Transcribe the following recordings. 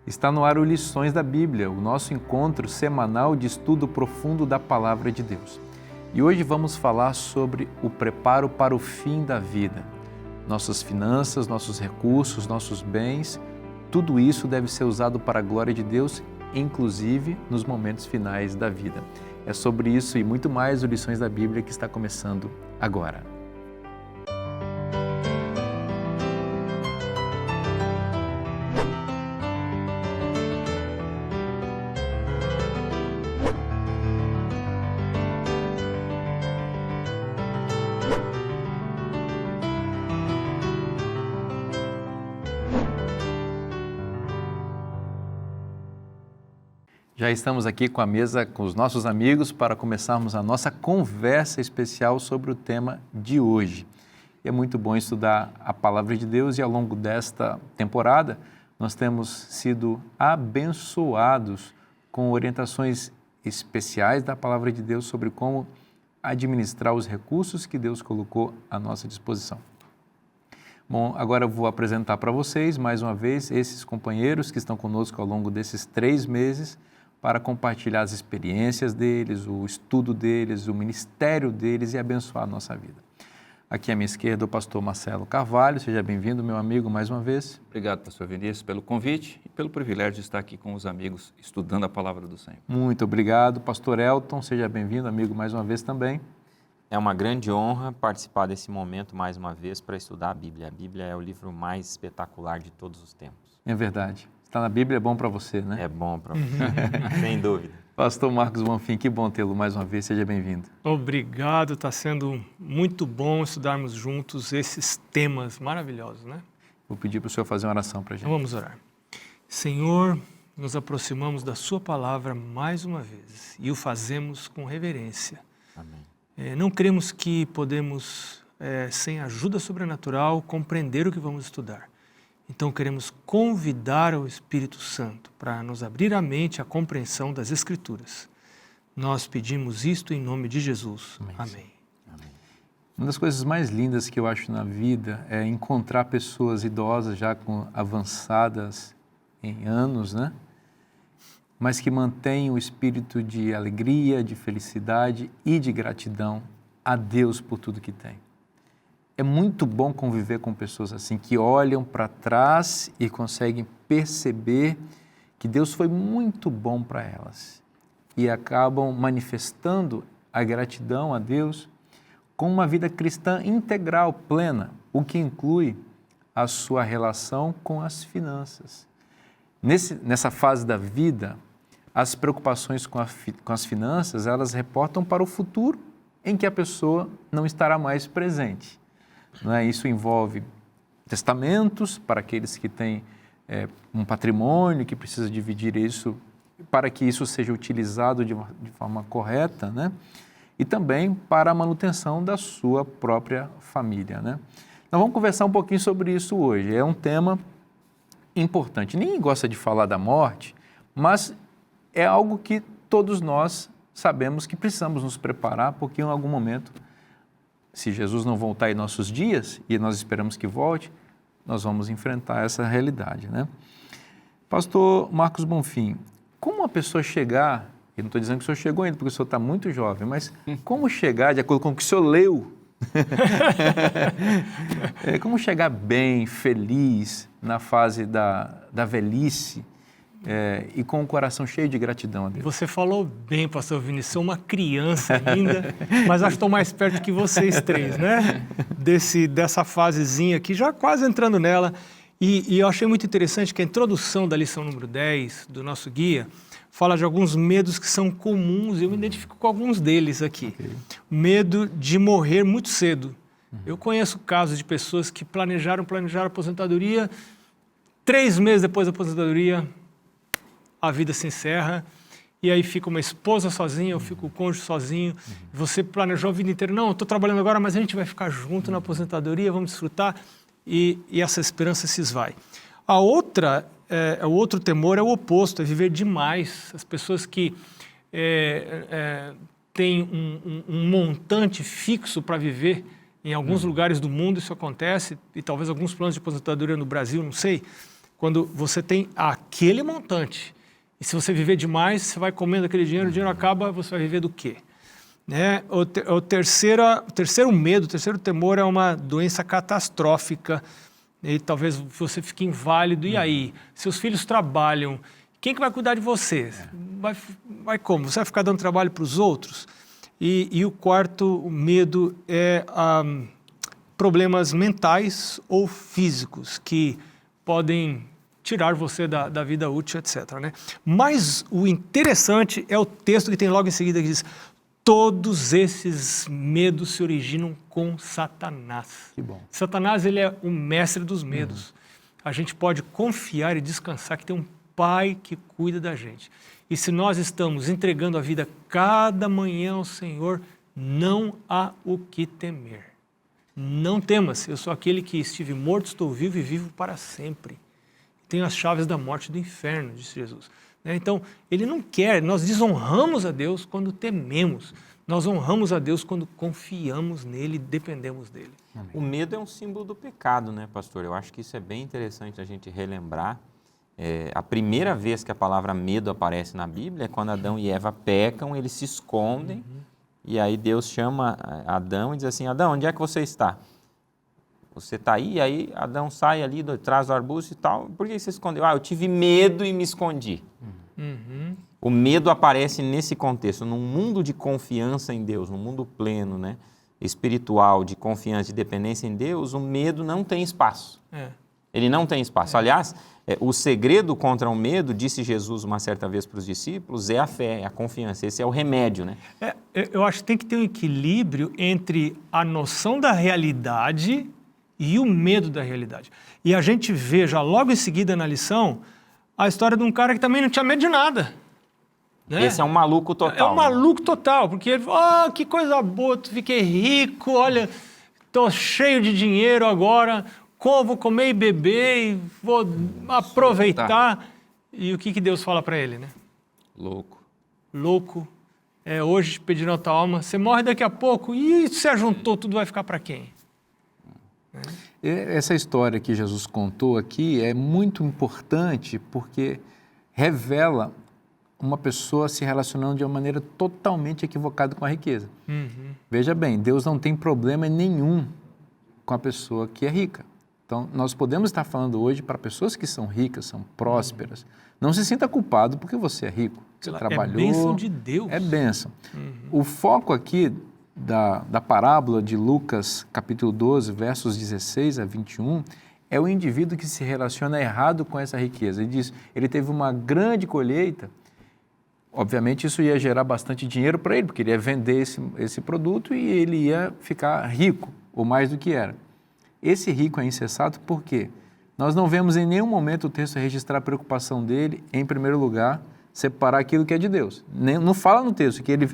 Está no ar o Lições da Bíblia, o nosso encontro semanal de estudo profundo da Palavra de Deus. E hoje vamos falar sobre o preparo para o fim da vida. Nossas finanças, nossos recursos, nossos bens, tudo isso deve ser usado para a glória de Deus, inclusive nos momentos finais da vida. É sobre isso e muito mais o Lições da Bíblia que está começando agora. Já estamos aqui com a mesa, com os nossos amigos, para começarmos a nossa conversa especial sobre o tema de hoje. É muito bom estudar a Palavra de Deus e ao longo desta temporada nós temos sido abençoados com orientações especiais da Palavra de Deus sobre como administrar os recursos que Deus colocou à nossa disposição. Bom, agora eu vou apresentar para vocês, mais uma vez, esses companheiros que estão conosco ao longo desses 3 meses, para compartilhar as experiências deles, o estudo deles, o ministério deles e abençoar a nossa vida. Aqui à minha esquerda o pastor Marcelo Carvalho, seja bem-vindo, meu amigo, mais uma vez. Obrigado, pastor Vinícius, pelo convite e pelo privilégio de estar aqui com os amigos estudando a Palavra do Senhor. Muito obrigado. Pastor Elton, seja bem-vindo, amigo, mais uma vez também. É uma grande honra participar desse momento mais uma vez para estudar a Bíblia. A Bíblia é o livro mais espetacular de todos os tempos. É verdade. Está na Bíblia, é bom para você, né? É bom para você, sem dúvida. Pastor Marcos Bonfim, que bom tê-lo mais uma vez, seja bem-vindo. Obrigado, está sendo muito bom estudarmos juntos esses temas maravilhosos, né? Vou pedir para o senhor fazer uma oração para a gente. Então vamos orar. Senhor, nos aproximamos da sua palavra mais uma vez e o fazemos com reverência. Amém. Não cremos que podemos, sem ajuda sobrenatural, compreender o que vamos estudar. Então queremos convidar o Espírito Santo para nos abrir a mente à compreensão das Escrituras. Nós pedimos isto em nome de Jesus. Amém. Amém. Uma das coisas mais lindas que eu acho na vida é encontrar pessoas idosas já avançadas em anos, né? Mas que mantêm o espírito de alegria, de felicidade e de gratidão a Deus por tudo que tem. É muito bom conviver com pessoas assim, que olham para trás e conseguem perceber que Deus foi muito bom para elas e acabam manifestando a gratidão a Deus com uma vida cristã integral, plena, o que inclui a sua relação com as finanças. Nessa fase da vida, as preocupações com as finanças, elas reportam para o futuro em que a pessoa não estará mais presente. Isso envolve testamentos para aqueles que têm um patrimônio, que precisa dividir isso para que isso seja utilizado de forma correta, né? E também para a manutenção da sua própria família, né? Nós vamos conversar um pouquinho sobre isso hoje. É um tema importante. Ninguém gosta de falar da morte, mas é algo que todos nós sabemos que precisamos nos preparar, porque em algum momento, se Jesus não voltar em nossos dias, e nós esperamos que volte, nós vamos enfrentar essa realidade, né? Pastor Marcos Bonfim, como uma pessoa chegar, eu não estou dizendo que o senhor chegou ainda, porque o senhor está muito jovem, mas como chegar, de acordo com o que o senhor leu, como chegar bem, feliz, na fase da velhice, e com o coração cheio de gratidão a Deus? Você falou bem, pastor Vinícius, sou uma criança ainda, mas acho que estou mais perto que vocês três, né? Dessa fasezinha aqui, já quase entrando nela. E eu achei muito interessante que a introdução da lição número 10 do nosso guia fala de alguns medos que são comuns, e eu me identifico com alguns deles aqui. Okay. Medo de morrer muito cedo. Eu conheço casos de pessoas que planejaram a aposentadoria, 3 meses depois da aposentadoria, a vida se encerra, e aí fica uma esposa sozinha, ou fica o cônjuge sozinho, você planejou a vida inteira, não, eu estou trabalhando agora, mas a gente vai ficar junto na aposentadoria, vamos desfrutar, e essa esperança se esvai. O outro temor é o oposto, é viver demais. As pessoas que têm um montante fixo para viver, em alguns lugares do mundo isso acontece, e talvez alguns planos de aposentadoria no Brasil, não sei, quando você tem aquele montante. E se você viver demais, você vai comendo aquele dinheiro, o dinheiro acaba, você vai viver do quê? Né? O terceiro medo, o terceiro temor é uma doença catastrófica. E talvez você fique inválido. E aí? Seus filhos trabalham. Quem que vai cuidar de você? Vai como? Você vai ficar dando trabalho para os outros? E o quarto medo é problemas mentais ou físicos que podem tirar você da vida útil, etc. Né? Mas o interessante é o texto que tem logo em seguida que diz: todos esses medos se originam com Satanás. Que bom. Satanás, ele é o mestre dos medos. A gente pode confiar e descansar que tem um Pai que cuida da gente. E se nós estamos entregando a vida cada manhã ao Senhor, não há o que temer. Não temas, eu sou aquele que estive morto, estou vivo e vivo para sempre. Tenho as chaves da morte e do inferno, disse Jesus. Então, ele não quer, nós desonramos a Deus quando tememos. Nós honramos a Deus quando confiamos nele e dependemos dele. Amém. O medo é um símbolo do pecado, né, pastor? Eu acho que isso é bem interessante a gente relembrar. A primeira vez que a palavra medo aparece na Bíblia é quando Adão e Eva pecam, eles se escondem, e aí Deus chama Adão e diz assim: Adão, onde é que você está? Você está aí? E aí Adão sai ali, traz o arbusto e tal. Por que você se escondeu? Eu tive medo e me escondi. O medo aparece nesse contexto, num mundo de confiança em Deus, num mundo pleno, né, espiritual, de confiança, de dependência em Deus, o medo não tem espaço. Ele não tem espaço. Aliás, o segredo contra o medo, disse Jesus uma certa vez para os discípulos, é a fé, é a confiança. Esse é o remédio, né? Eu acho que tem que ter um equilíbrio entre a noção da realidade e o medo da realidade. E a gente vê já logo em seguida na lição a história de um cara que também não tinha medo de nada. Né? Esse é um maluco total. É um maluco total, porque ele falou: que coisa boa, fiquei rico, olha, estou cheio de dinheiro agora, vou comer e beber e vou aproveitar. E o que Deus fala para ele, né? Louco. Hoje pedirão a tua alma, você morre daqui a pouco, e se ajuntou, tudo vai ficar para quem? Essa história que Jesus contou aqui é muito importante porque revela uma pessoa se relacionando de uma maneira totalmente equivocada com a riqueza. Veja bem, Deus não tem problema nenhum com a pessoa que é rica. Então, nós podemos estar falando hoje para pessoas que são ricas, são prósperas. Não se sinta culpado porque você é rico, você trabalhou. É bênção de Deus. É bênção. O foco aqui da parábola de Lucas, capítulo 12, versos 16 a 21, é o indivíduo que se relaciona errado com essa riqueza. Ele diz, ele teve uma grande colheita, obviamente isso ia gerar bastante dinheiro para ele, porque ele ia vender esse produto e ele ia ficar rico, ou mais do que era. Esse rico é insensato por quê? Nós não vemos em nenhum momento o texto registrar a preocupação dele, em primeiro lugar, separar aquilo que é de Deus. Não fala no texto que ele,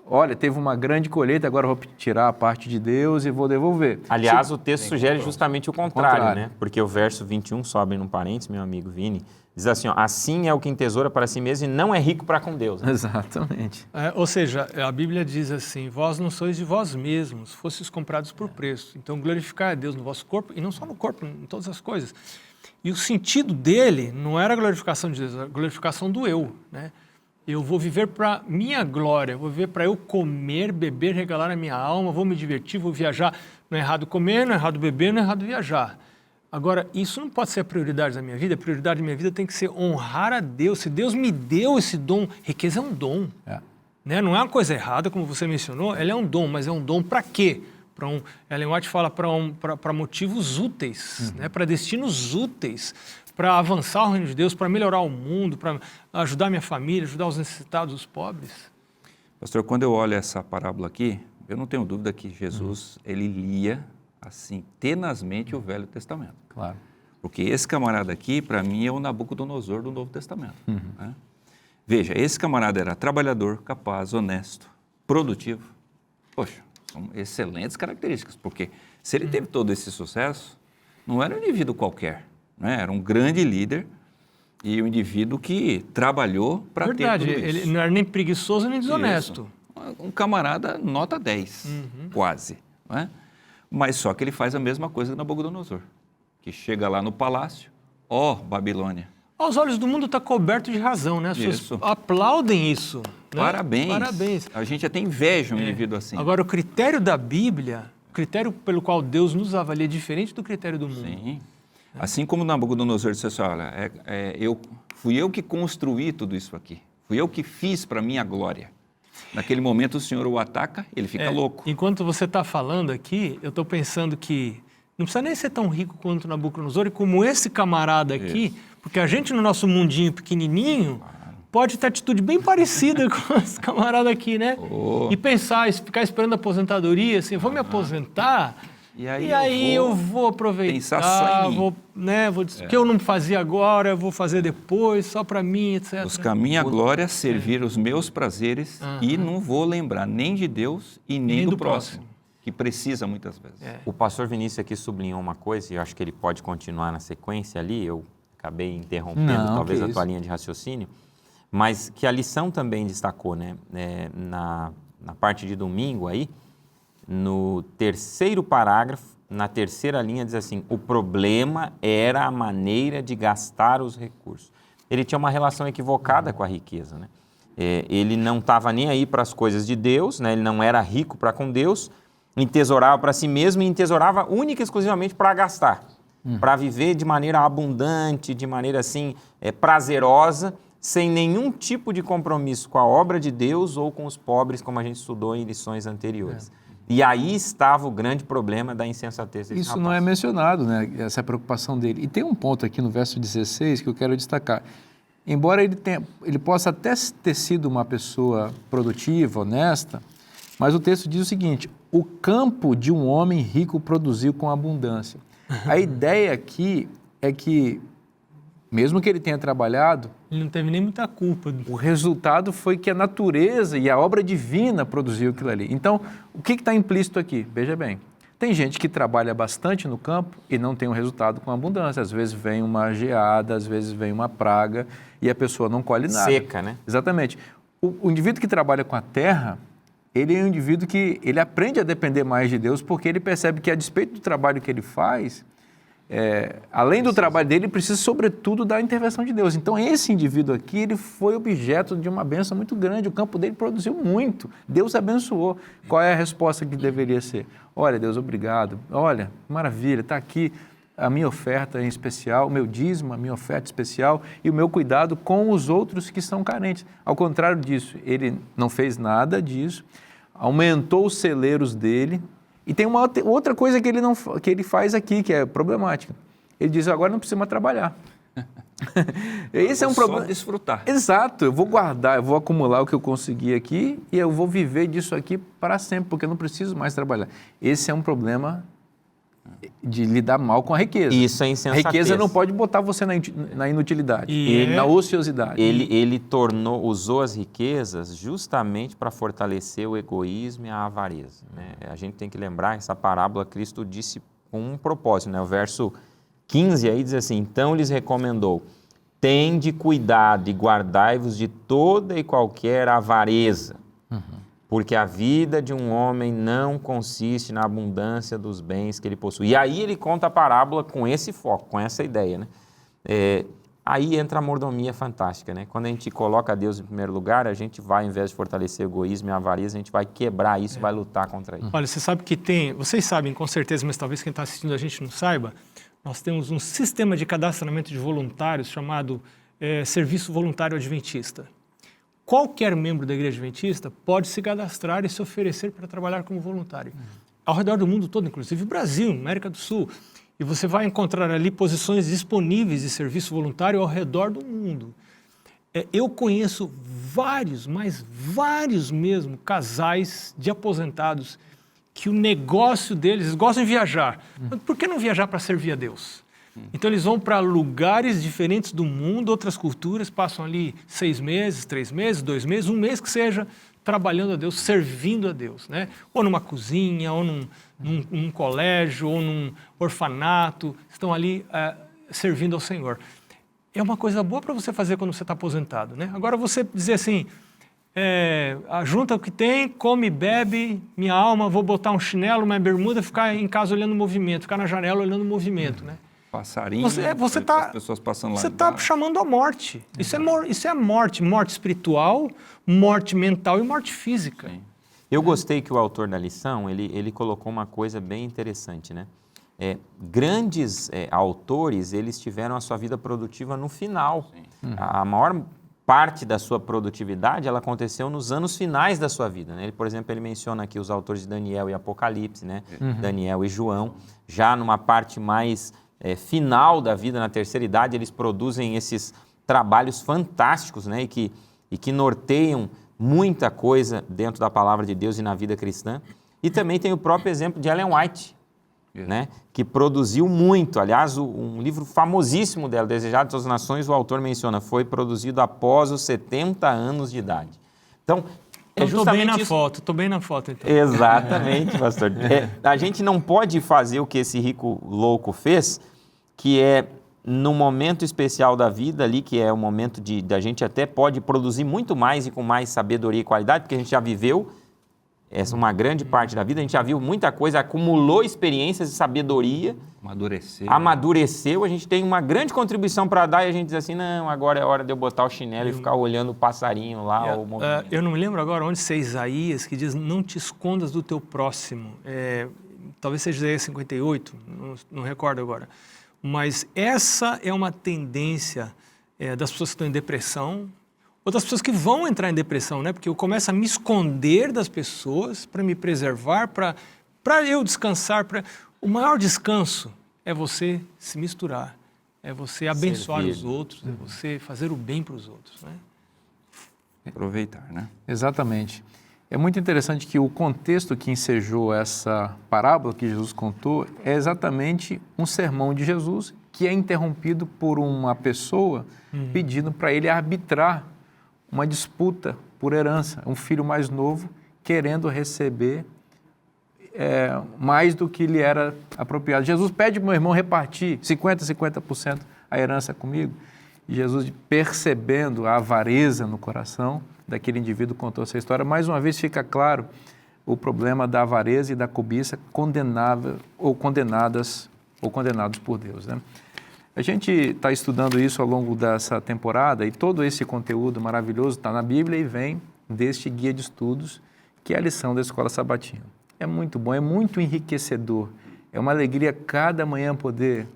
olha, teve uma grande colheita, agora eu vou tirar a parte de Deus e vou devolver. Aliás, o texto sugere justamente o contrário, né? Porque o verso 21, só abrindo um parênteses, meu amigo Vini, diz assim, ó, assim é o que entesoura para si mesmo e não é rico para com Deus. Né? Exatamente. Ou seja, a Bíblia diz assim, vós não sois de vós mesmos, fostes comprados por preço. Então, glorificar a Deus no vosso corpo, e não só no corpo, em todas as coisas. E o sentido dele não era a glorificação de Deus, era a glorificação do eu, né? Eu vou viver para minha glória, vou viver para eu comer, beber, regalar a minha alma, vou me divertir, vou viajar. Não é errado comer, não é errado beber, não é errado viajar. Agora, isso não pode ser a prioridade da minha vida. A prioridade da minha vida tem que ser honrar a Deus. Se Deus me deu esse dom, riqueza é um dom. Né? Não é uma coisa errada, como você mencionou, ela é um dom, mas é um dom para quê? Ellen White fala para motivos úteis, né? Para destinos úteis, para avançar o reino de Deus, para melhorar o mundo, para ajudar minha família, ajudar os necessitados, os pobres. Pastor, quando eu olho essa parábola aqui, eu não tenho dúvida que Jesus, ele lia assim, tenazmente o Velho Testamento. Claro. Porque esse camarada aqui, para mim, é o Nabucodonosor do Novo Testamento. Né? Veja, esse camarada era trabalhador, capaz, honesto, produtivo. Poxa, são excelentes características, porque se ele teve todo esse sucesso, não era um indivíduo qualquer, né? Era um grande líder e um indivíduo que trabalhou para ter tudo isso. Ele não era nem preguiçoso nem desonesto. Isso. Um camarada nota 10, quase, não é? Mas só que ele faz a mesma coisa que Nabucodonosor, que chega lá no palácio, ó Babilônia. Aos olhos do mundo está coberto de razão, né? As pessoas Isso. aplaudem isso. Né? Parabéns. Parabéns. A gente até inveja um indivíduo assim. Agora, o critério da Bíblia, o critério pelo qual Deus nos avalia é diferente do critério do mundo. Sim. Assim como Nabucodonosor disse assim, olha, fui eu que construí tudo isso aqui. Fui eu que fiz para minha glória. Naquele momento o Senhor o ataca, ele fica louco. Enquanto você está falando aqui, eu estou pensando que não precisa nem ser tão rico quanto Nabucodonosor e como esse camarada aqui, porque a gente no nosso mundinho pequenininho pode ter atitude bem parecida com esse camarada aqui, né? E pensar, ficar esperando a aposentadoria, assim, vou me aposentar E aí eu vou aproveitar, pensar só em mim. Vou dizer, o que eu não fazia agora, eu vou fazer depois, só para mim, etc. Buscar minha glória, servir os meus prazeres e não vou lembrar nem de Deus e nem do próximo, que precisa muitas vezes. O pastor Vinícius aqui sublinhou uma coisa, e eu acho que ele pode continuar na sequência ali, eu acabei interrompendo talvez a tua linha de raciocínio, mas que a lição também destacou, né? Na parte de domingo aí, no terceiro parágrafo, na terceira linha, diz assim, o problema era a maneira de gastar os recursos. Ele tinha uma relação equivocada com a riqueza, né? Ele não estava nem aí para as coisas de Deus, né? Ele não era rico para com Deus, entesourava para si mesmo e entesourava única e exclusivamente para gastar, para viver de maneira abundante, de maneira assim, prazerosa, sem nenhum tipo de compromisso com a obra de Deus ou com os pobres, como a gente estudou em lições anteriores. E aí estava o grande problema da insensatez desse Isso rapaz. não é mencionado, né? Essa preocupação dele. E tem um ponto aqui no verso 16 que eu quero destacar. Embora ele possa até ter sido uma pessoa produtiva, honesta, mas o texto diz o seguinte, o campo de um homem rico produziu com abundância. A ideia aqui é que, mesmo que ele tenha trabalhado, Ele não teve nem muita culpa. o resultado foi que a natureza e a obra divina produziu aquilo ali. Então, o que está implícito aqui? Veja bem, tem gente que trabalha bastante no campo e não tem um resultado com abundância. Às vezes vem uma geada, às vezes vem uma praga e a pessoa não colhe nada. Seca, né? Exatamente. O indivíduo que trabalha com a terra, ele é um indivíduo que ele aprende a depender mais de Deus porque ele percebe que, a despeito do trabalho que ele faz, além do trabalho dele, ele precisa, sobretudo, da intervenção de Deus. Então, esse indivíduo aqui, ele foi objeto de uma bênção muito grande. O campo dele produziu muito. Deus abençoou. Qual é a resposta que deveria ser? Olha, Deus, obrigado. Olha, maravilha, está aqui a minha oferta em especial, o meu dízimo, a minha oferta especial e o meu cuidado com os outros que são carentes. Ao contrário disso, ele não fez nada disso, aumentou os celeiros dele. E tem uma outra coisa que ele faz aqui, que é problemática. Ele diz, agora não precisa mais trabalhar. Esse é um problema. Só desfrutar. Exato, eu vou guardar, eu vou acumular o que eu consegui aqui e eu vou viver disso aqui para sempre, porque eu não preciso mais trabalhar. Esse é um problema de lidar mal com a riqueza. Isso é A insensatez. riqueza não pode botar você na inutilidade, na ociosidade. Ele usou as riquezas justamente para fortalecer o egoísmo e a avareza, né? A gente tem que lembrar que essa parábola Cristo disse com um propósito, né? O verso 15 aí diz assim, então lhes recomendou, tende cuidado e guardai-vos de toda e qualquer avareza, porque a vida de um homem não consiste na abundância dos bens que ele possui. E aí ele conta a parábola com esse foco, com essa ideia, né? Aí entra a mordomia fantástica, né? Quando a gente coloca Deus em primeiro lugar, a gente vai, ao invés de fortalecer o egoísmo e a avareza, a gente vai quebrar isso, vai lutar contra isso. Olha, você sabe que vocês sabem com certeza, mas talvez quem está assistindo a gente não saiba, nós temos um sistema de cadastramento de voluntários chamado Serviço Voluntário Adventista. Qualquer membro da Igreja Adventista pode se cadastrar e se oferecer para trabalhar como voluntário. Ao redor do mundo todo, inclusive Brasil, América do Sul. E você vai encontrar ali posições disponíveis de serviço voluntário ao redor do mundo. Eu conheço vários, mas vários mesmo, casais de aposentados que o negócio deles, eles gostam de viajar. Mas por que não viajar para servir a Deus? Então eles vão para lugares diferentes do mundo, outras culturas, passam ali 6 meses, 3 meses, 2 meses, 1 mês que seja, trabalhando a Deus, servindo a Deus, né? Ou numa cozinha, ou num colégio, ou num orfanato, estão ali servindo ao Senhor. É uma coisa boa para você fazer quando você está aposentado, né? Agora você dizer assim, junta o que tem, come, bebe, minha alma, vou botar um chinelo, uma bermuda, ficar em casa olhando o movimento, ficar na janela olhando o movimento, né? passarinhos, Você as está pessoas passando lá você tá embaixo. chamando a morte. Isso é morte. Morte espiritual, morte mental e morte física. Sim. Eu gostei que o autor da lição, ele colocou uma coisa bem interessante, né? Grandes autores, eles tiveram a sua vida produtiva no final. A maior parte da sua produtividade, ela aconteceu nos anos finais da sua vida, né? Por exemplo, ele menciona aqui os autores de Daniel e Apocalipse, né? Daniel e João. Já numa parte mais final da vida, na terceira idade, eles produzem esses trabalhos fantásticos, né? E que norteiam muita coisa dentro da palavra de Deus e na vida cristã. E também tem o próprio exemplo de Ellen White, né, que produziu muito. Aliás, um livro famosíssimo dela, Desejado de Todas as Nações, o autor menciona, foi produzido após os 70 anos de idade. Então, Estou bem na foto, estou bem na foto. Então. Exatamente, pastor. A gente não pode fazer o que esse rico louco fez, que é no momento especial da vida ali, que é o momento da gente até pode produzir muito mais e com mais sabedoria e qualidade, porque a gente já viveu essa uma grande parte da vida, a gente já viu muita coisa, acumulou experiências e sabedoria, amadureceu, a gente tem uma grande contribuição para dar e a gente diz assim, não, agora é hora de eu botar o chinelo e ficar olhando o passarinho lá. Eu não me lembro agora onde é Isaías, que diz, não te escondas do teu próximo. Talvez seja Isaías 58, não recordo agora. Mas essa é uma tendência das pessoas que estão em depressão, outras pessoas que vão entrar em depressão, né? Porque eu começo a me esconder das pessoas para me preservar, para eu descansar. O maior descanso é você se misturar, é você abençoar os outros, é você fazer o bem para os outros, né? Aproveitar, né? Exatamente. É muito interessante que o contexto que ensejou essa parábola que Jesus contou é exatamente um sermão de Jesus que é interrompido por uma pessoa pedindo para ele arbitrar uma disputa por herança, um filho mais novo querendo receber mais do que lhe era apropriado. Jesus pede para o meu irmão repartir 50% a herança comigo. E Jesus, percebendo a avareza no coração daquele indivíduo, contou essa história. Mais uma vez fica claro o problema da avareza e da cobiça condenável ou condenados por Deus, né? A gente está estudando isso ao longo dessa temporada e todo esse conteúdo maravilhoso está na Bíblia e vem deste guia de estudos, que é a lição da Escola Sabatina. É muito bom, é muito enriquecedor. É uma alegria cada manhã poder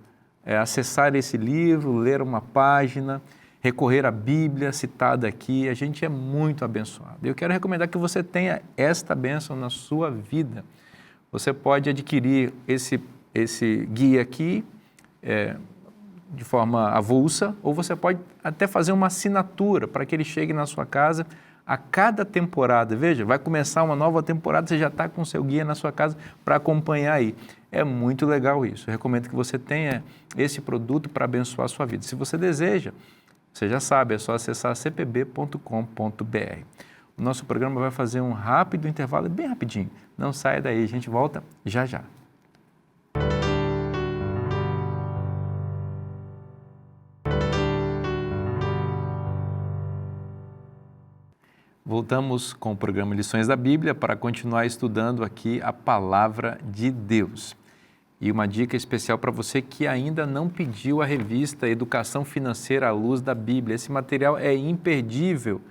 acessar esse livro, ler uma página, recorrer à Bíblia citada aqui. A gente é muito abençoado. Eu quero recomendar que você tenha esta bênção na sua vida. Você pode adquirir esse guia aqui, de forma avulsa, ou você pode até fazer uma assinatura para que ele chegue na sua casa a cada temporada. Veja, vai começar uma nova temporada, você já está com o seu guia na sua casa para acompanhar aí. É muito legal isso. Eu recomendo que você tenha esse produto para abençoar a sua vida. Se você deseja, você já sabe, é só acessar cpb.com.br. O nosso programa vai fazer um rápido intervalo, bem rapidinho. Não saia daí, a gente volta já já. Voltamos com o programa Lições da Bíblia para continuar estudando aqui a Palavra de Deus. E uma dica especial para você que ainda não pediu a revista Educação Financeira à Luz da Bíblia. Esse material é imperdível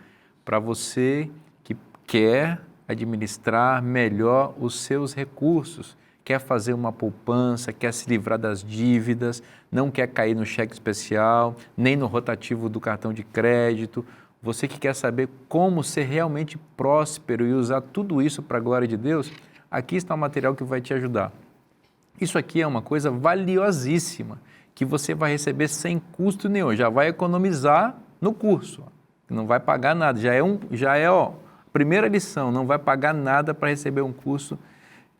para você que quer administrar melhor os seus recursos, quer fazer uma poupança, quer se livrar das dívidas, não quer cair no cheque especial, nem no rotativo do cartão de crédito. Você que quer saber como ser realmente próspero e usar tudo isso para a glória de Deus, aqui está o material que vai te ajudar. Isso aqui é uma coisa valiosíssima, que você vai receber sem custo nenhum, já vai economizar no curso, não vai pagar nada, já é a primeira lição, não vai pagar nada para receber um curso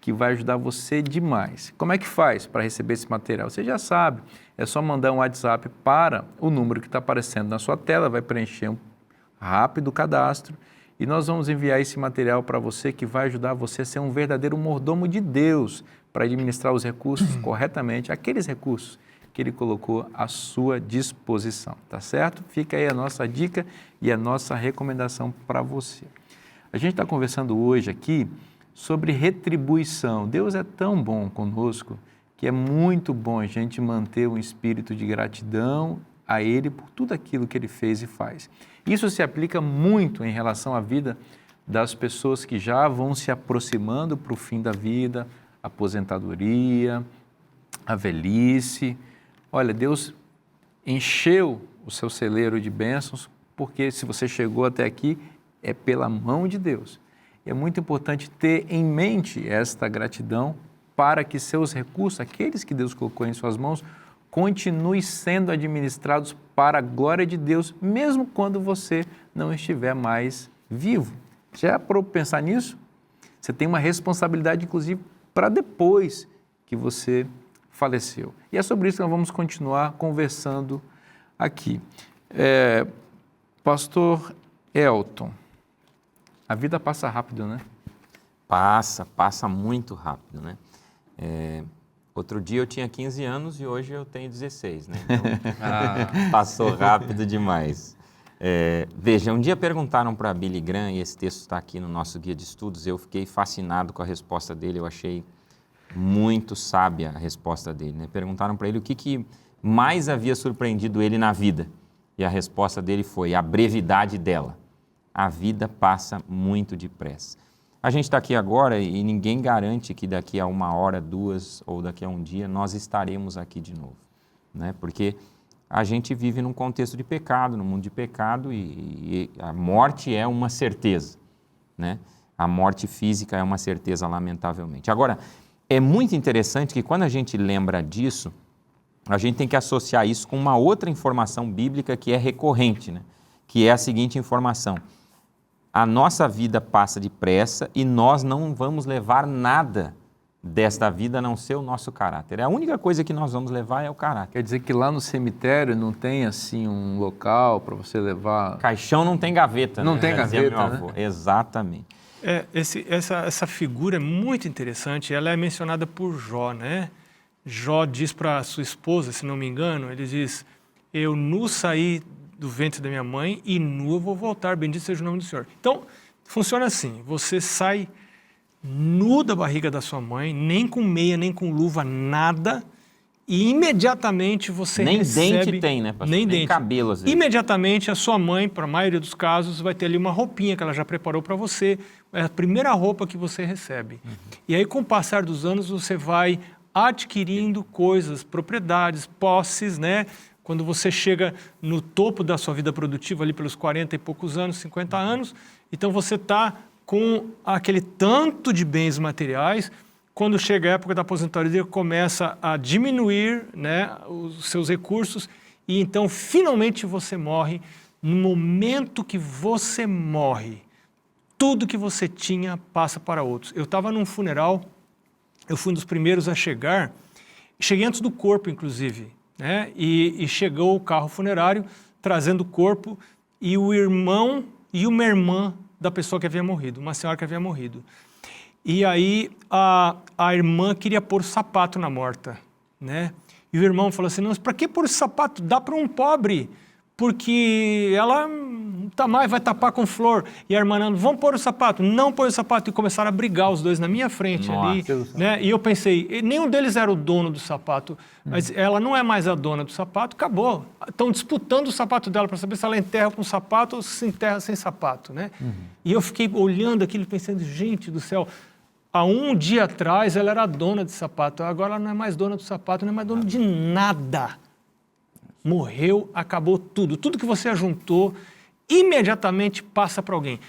que vai ajudar você demais. Como é que faz para receber esse material? Você já sabe, é só mandar um WhatsApp para o número que está aparecendo na sua tela, vai preencher um rápido cadastro e nós vamos enviar esse material para você que vai ajudar você a ser um verdadeiro mordomo de Deus para administrar os recursos corretamente, aqueles recursos que Ele colocou à sua disposição, tá certo? Fica aí a nossa dica e a nossa recomendação para você. A gente está conversando hoje aqui sobre retribuição. Deus é tão bom conosco que é muito bom a gente manter um espírito de gratidão a Ele por tudo aquilo que Ele fez e faz. Isso se aplica muito em relação à vida das pessoas que já vão se aproximando para o fim da vida, a aposentadoria, a velhice. Olha, Deus encheu o seu celeiro de bênçãos, porque se você chegou até aqui, é pela mão de Deus. É muito importante ter em mente esta gratidão para que seus recursos, aqueles que Deus colocou em suas mãos, continuem sendo administrados para a glória de Deus, mesmo quando você não estiver mais vivo. Já para pensar nisso? Você tem uma responsabilidade, inclusive, para depois que você faleceu. E é sobre isso que nós vamos continuar conversando aqui. Pastor Elton, a vida passa rápido, né? Passa muito rápido, né? Outro dia eu tinha 15 anos e hoje eu tenho 16, né? Então, passou rápido demais. Veja, um dia perguntaram para Billy Graham, e esse texto está aqui no nosso guia de estudos, eu fiquei fascinado com a resposta dele, eu achei muito sábia a resposta dele, né? Perguntaram para ele o que mais havia surpreendido ele na vida, e a resposta dele foi a brevidade dela. A vida passa muito depressa. A gente está aqui agora e ninguém garante que daqui a 1 hora, 2 ou daqui a um dia nós estaremos aqui de novo, né? Porque a gente vive num contexto de pecado, num mundo de pecado e a morte é uma certeza, né? A morte física é uma certeza, lamentavelmente. Agora, é muito interessante que quando a gente lembra disso, a gente tem que associar isso com uma outra informação bíblica que é recorrente, né? Que é a seguinte informação: a nossa vida passa depressa e nós não vamos levar nada desta vida a não ser o nosso caráter. A única coisa que nós vamos levar é o caráter. Quer dizer que lá no cemitério não tem assim um local para você levar... Caixão não tem gaveta, não né? tem gaveta, meu avô. né? Exatamente. Essa figura é muito interessante, ela é mencionada por Jó, né? Jó diz para sua esposa, se não me engano, ele diz: eu nu saí do ventre da minha mãe e nu eu vou voltar, bendito seja o nome do Senhor. Então, funciona assim, você sai nu da barriga da sua mãe, nem com meia, nem com luva, nada, e imediatamente você nem recebe... dente tem, né, pastor? Nem dente. Cabelo, às vezes. Imediatamente a sua mãe, para a maioria dos casos, vai ter ali uma roupinha que ela já preparou para você, é a primeira roupa que você recebe. E aí, com o passar dos anos, você vai adquirindo coisas, propriedades, posses, né? Quando você chega no topo da sua vida produtiva, ali pelos 40 e poucos anos, 50 anos, então você está com aquele tanto de bens materiais. Quando chega a época da aposentadoria, começa a diminuir, né, os seus recursos e então, finalmente, você morre. No momento que você morre, tudo que você tinha passa para outros. Eu estava num funeral, eu fui um dos primeiros a chegar, cheguei antes do corpo, inclusive, né? E chegou o carro funerário trazendo o corpo e o irmão e uma irmã da pessoa que havia morrido, uma senhora que havia morrido. E aí a irmã queria pôr o sapato na morta, né? E o irmão falou assim: não, mas para que pôr o sapato? Dá para um pobre, porque ela tá mais, vai tapar com flor. E a irmã: não, vamos pôr o sapato. Não põe o sapato. E começaram a brigar os dois na minha frente. Nossa. Ali, né? E eu pensei, nenhum deles era o dono do sapato, mas ela não é mais a dona do sapato, acabou. Estão disputando o sapato dela para saber se ela enterra com sapato ou se enterra sem sapato, né? E eu fiquei olhando aquilo pensando, gente do céu, há um dia atrás ela era dona de sapato, agora ela não é mais dona do sapato, não é mais dona de nada. Morreu, acabou tudo. Tudo que você ajuntou, imediatamente passa para alguém.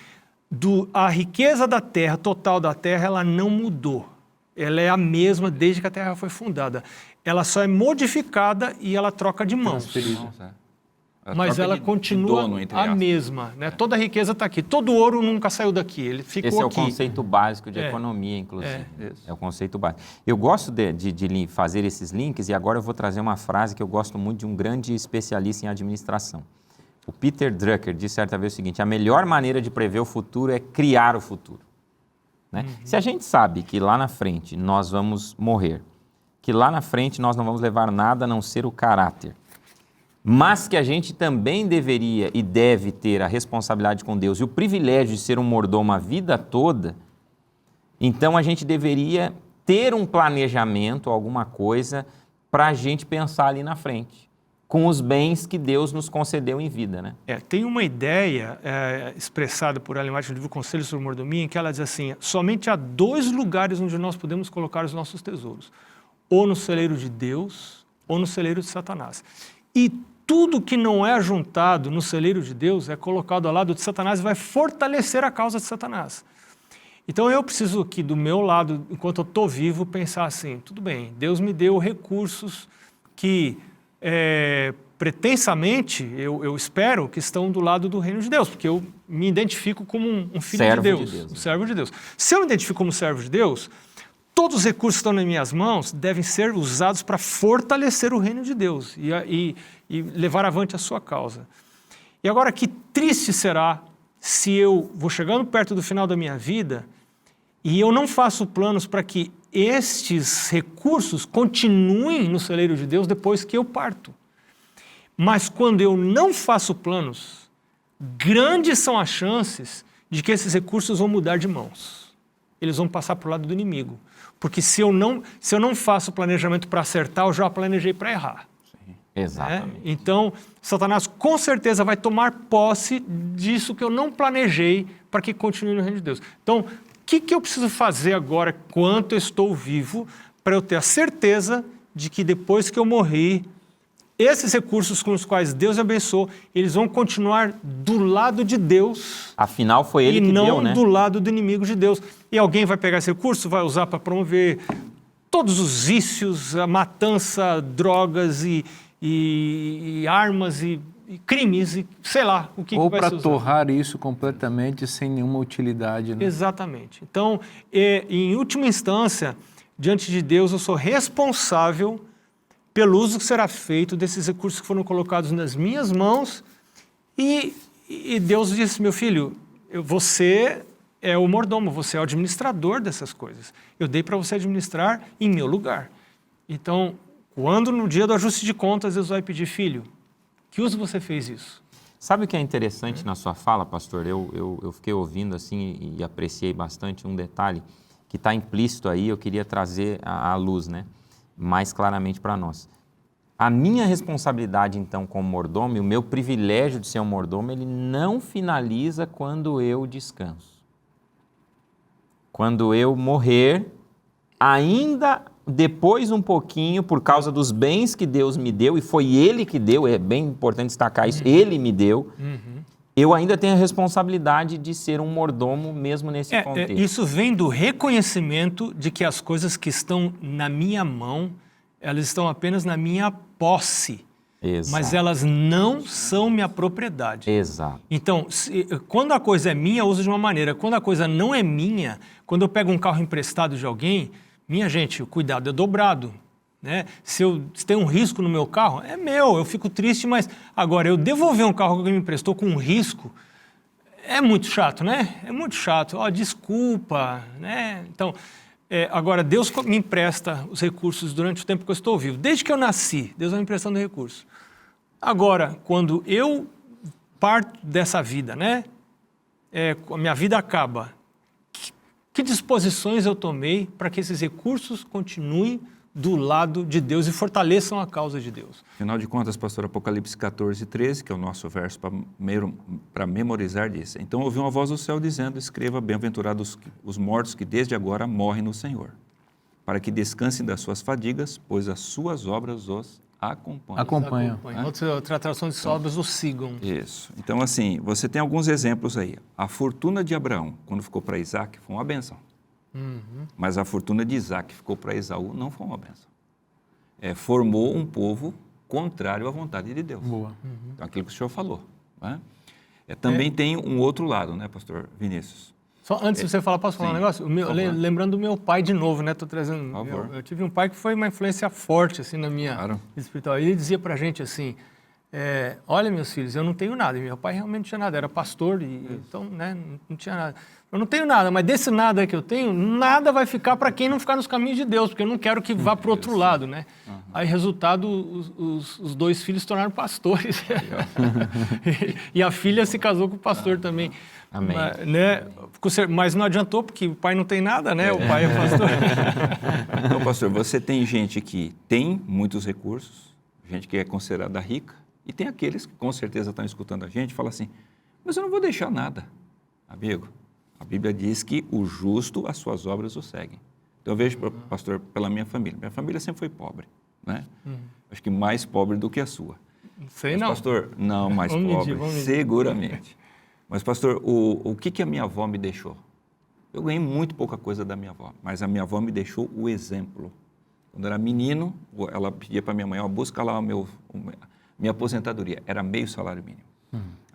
A riqueza da terra, total da terra, ela não mudou. Ela é a mesma desde que a terra foi fundada. Ela só é modificada e ela troca de mãos. Mas ela continua a mesma, né? Toda a riqueza está aqui. Todo ouro nunca saiu daqui, ele ficou aqui. Esse é o conceito básico de economia, inclusive. É o conceito básico. Eu gosto de fazer esses links e agora eu vou trazer uma frase que eu gosto muito de um grande especialista em administração. O Peter Drucker disse certa vez o seguinte: a melhor maneira de prever o futuro é criar o futuro. Né? Se a gente sabe que lá na frente nós vamos morrer, que lá na frente nós não vamos levar nada a não ser o caráter, mas que a gente também deveria e deve ter a responsabilidade com Deus e o privilégio de ser um mordomo a vida toda, então a gente deveria ter um planejamento, alguma coisa, para a gente pensar ali na frente, com os bens que Deus nos concedeu em vida, né? Tem uma ideia expressada por Ellen White no livro Conselho sobre Mordomia, em que ela diz assim, somente há 2 lugares onde nós podemos colocar os nossos tesouros, ou no celeiro de Deus, ou no celeiro de Satanás. E tudo que não é ajuntado no celeiro de Deus é colocado ao lado de Satanás e vai fortalecer a causa de Satanás. Então eu preciso aqui do meu lado, enquanto eu estou vivo, pensar assim, tudo bem, Deus me deu recursos que pretensamente eu espero que estão do lado do reino de Deus, porque eu me identifico como um filho servo de Deus, um servo de Deus. Se eu me identifico como servo de Deus, todos os recursos que estão nas minhas mãos devem ser usados para fortalecer o reino de Deus e levar avante a sua causa. E agora, que triste será se eu vou chegando perto do final da minha vida e eu não faço planos para que estes recursos continuem no celeiro de Deus depois que eu parto. Mas quando eu não faço planos, grandes são as chances de que esses recursos vão mudar de mãos. Eles vão passar para o lado do inimigo. Porque se eu não faço planejamento para acertar, eu já planejei para errar. Sim, exatamente. Então, Satanás com certeza vai tomar posse disso que eu não planejei para que continue no reino de Deus. Então, o que eu preciso fazer agora, enquanto eu estou vivo, para eu ter a certeza de que depois que eu morrer, esses recursos com os quais Deus abençoou, eles vão continuar do lado de Deus. Afinal, foi Ele que deu, né? E não do lado do inimigo de Deus. E alguém vai pegar esse recurso, vai usar para promover todos os vícios, a matança, drogas e armas e crimes, e sei lá o que Ou vai ser usado. para torrar isso completamente sem nenhuma utilidade, né? Exatamente. Então, em última instância, diante de Deus, eu sou responsável pelo uso que será feito desses recursos que foram colocados nas minhas mãos. E Deus disse, meu filho, você é o mordomo, você é o administrador dessas coisas. Eu dei para você administrar em meu lugar. Então, quando no dia do ajuste de contas, Deus vai pedir, filho, que uso você fez isso? Sabe o que é interessante na sua fala, pastor? Eu fiquei ouvindo assim e apreciei bastante um detalhe que está implícito aí, eu queria trazer à luz, né? Mais claramente para nós. A minha responsabilidade, então, como mordomo, e o meu privilégio de ser um mordomo, ele não finaliza quando eu descanso. Quando eu morrer, ainda depois um pouquinho, por causa dos bens que Deus me deu, e foi Ele que deu, é bem importante destacar isso, Ele me deu, eu ainda tenho a responsabilidade de ser um mordomo mesmo nesse contexto. Isso vem do reconhecimento de que as coisas que estão na minha mão, elas estão apenas na minha posse. Exato. Mas elas não são minha propriedade. Exato. Então, quando a coisa é minha, eu uso de uma maneira. Quando a coisa não é minha, quando eu pego um carro emprestado de alguém, minha gente, o cuidado é dobrado. Né? Se tem um risco no meu carro, é meu, eu fico triste, mas agora eu devolver um carro que alguém me emprestou com um risco, é muito chato, né? É muito chato. Desculpa, né? Então, agora Deus me empresta os recursos durante o tempo que eu estou vivo. Desde que eu nasci, Deus vai me emprestando recursos. Agora, quando eu parto dessa vida, né? A minha vida acaba. Que disposições eu tomei para que esses recursos continuem do lado de Deus e fortaleçam a causa de Deus? Afinal de contas, pastor, Apocalipse 14, 13, que é o nosso verso para memorizar, diz: Então ouvi uma voz do céu dizendo, escreva, bem-aventurados os mortos que desde agora morrem no Senhor, para que descansem das suas fadigas, pois as suas obras os acompanham. Outra tradução de obras os sigam. Isso. Então, assim, você tem alguns exemplos aí. A fortuna de Abraão, quando ficou para Isaac, foi uma bênção. Mas a fortuna de Isaac ficou para Esaú, não foi uma bênção. Formou um povo contrário à vontade de Deus. Boa. Então, aquilo que o senhor falou. Né? Também tem um outro lado, né, pastor Vinícius? Só antes de você falar, posso falar um negócio? Lembrando do meu pai de novo, né? Tô trazendo. Eu tive um pai que foi uma influência forte assim na minha vida espiritual. Ele dizia pra gente assim: olha, meus filhos, eu não tenho nada. E meu pai realmente não tinha nada, era pastor, então, né, não tinha nada. Eu não tenho nada, mas desse nada que eu tenho, nada vai ficar para quem não ficar nos caminhos de Deus, porque eu não quero que vá para o outro lado, né? Aí, resultado, os 2 filhos se tornaram pastores. E a filha se casou com o pastor também. Amém. Mas não adiantou, porque o pai não tem nada, né? O pai é pastor. Então, pastor, você tem gente que tem muitos recursos, gente que é considerada rica, e tem aqueles que com certeza estão escutando a gente e falam assim, mas eu não vou deixar nada. Amigo, a Bíblia diz que o justo, as suas obras o seguem. Então, eu vejo, pastor, pela minha família. Minha família sempre foi pobre, né? Acho que mais pobre do que a sua. Sei mas, não. pastor, não mais pobre, seguramente. Mas, pastor, o que a minha avó me deixou? Eu ganhei muito pouca coisa da minha avó, mas a minha avó me deixou o exemplo. Quando eu era menino, ela pedia para minha mãe, busca lá minha aposentadoria. Era meio salário mínimo.